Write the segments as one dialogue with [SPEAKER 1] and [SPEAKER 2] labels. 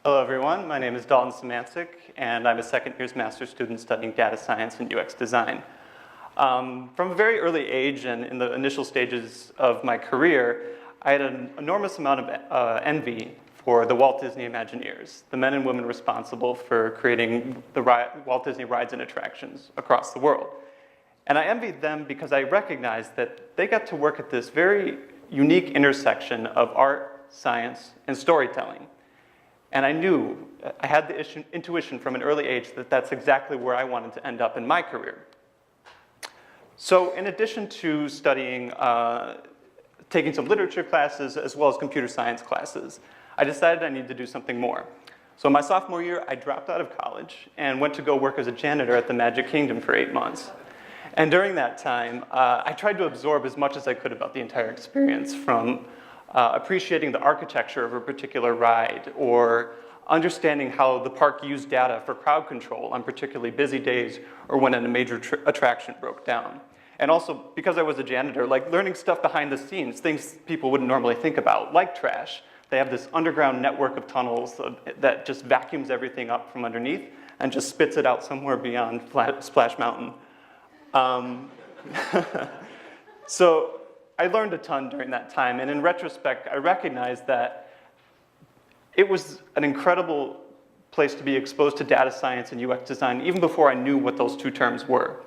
[SPEAKER 1] Hello everyone, my name is Dalton Simancek, and I'm a second-year master's student studying data science and UX design. From a very early age and in the initial stages of my career, I had an enormous amount of envy for the Walt Disney Imagineers, the men and women responsible for creating the Walt Disney rides and attractions across the world. And I envied them because I recognized that they got to work at this very unique intersection of art, science, and storytelling. And I knew, I had the intuition from an early age that that's exactly where I wanted to end up in my career. So in addition to studying, taking some literature classes as well as computer science classes, I decided I needed to do something more. So my sophomore year, I dropped out of college and went to go work as a janitor at the Magic Kingdom for 8 months. And during that time, I tried to absorb as much as I could about the entire experience, from appreciating the architecture of a particular ride, or understanding how the park used data for crowd control on particularly busy days or when a major attraction broke down. And also, because I was a janitor, like learning stuff behind the scenes, things people wouldn't normally think about, like trash. They have this underground network of tunnels that just vacuums everything up from underneath and just spits it out somewhere beyond Splash Mountain. So I learned a ton during that time, and in retrospect, I recognized that it was an incredible place to be exposed to data science and UX design, even before I knew what those two terms were.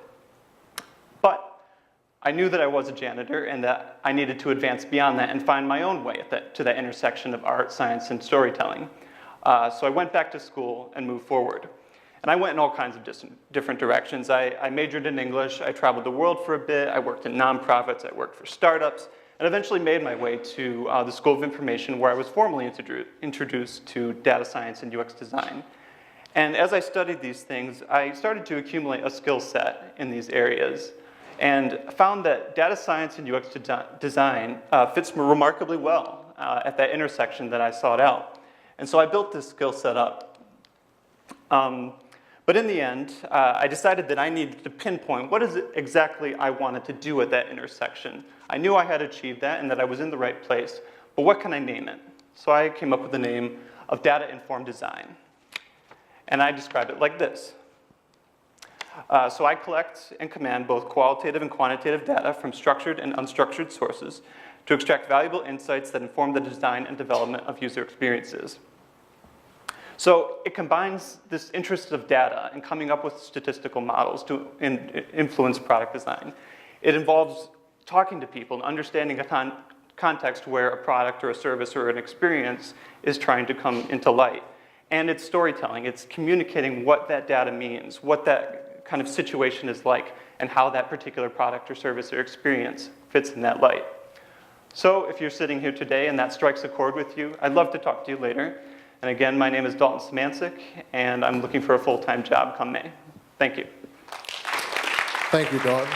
[SPEAKER 1] But I knew that I was a janitor and that I needed to advance beyond that and find my own way to that intersection of art, science, and storytelling. So I went back to school and moved forward. And I went in all kinds of different directions. I majored in English, I traveled the world for a bit, I worked in nonprofits, I worked for startups, and eventually made my way to the School of Information, where I was formally introduced to data science and UX design. And as I studied these things, I started to accumulate a skill set in these areas, and found that data science and UX design fits remarkably well at that intersection that I sought out. And so I built this skill set up. But in the end, I decided that I needed to pinpoint what is it exactly I wanted to do at that intersection. I knew I had achieved that and that I was in the right place, but what can I name it? So I came up with the name of data-informed design. And I describe it like this. So I collect and command both qualitative and quantitative data from structured and unstructured sources to extract valuable insights that inform the design and development of user experiences. So it combines this interest of data and coming up with statistical models to influence product design. It involves talking to people and understanding a context where a product or a service or an experience is trying to come into light. And it's storytelling. It's communicating what that data means, what that kind of situation is like, and how that particular product or service or experience fits in that light. So if you're sitting here today and that strikes a chord with you, I'd love to talk to you later. And again, my name is Dalton Simancek, and I'm looking for a full-time job come May. Thank you.
[SPEAKER 2] Thank you, Dalton.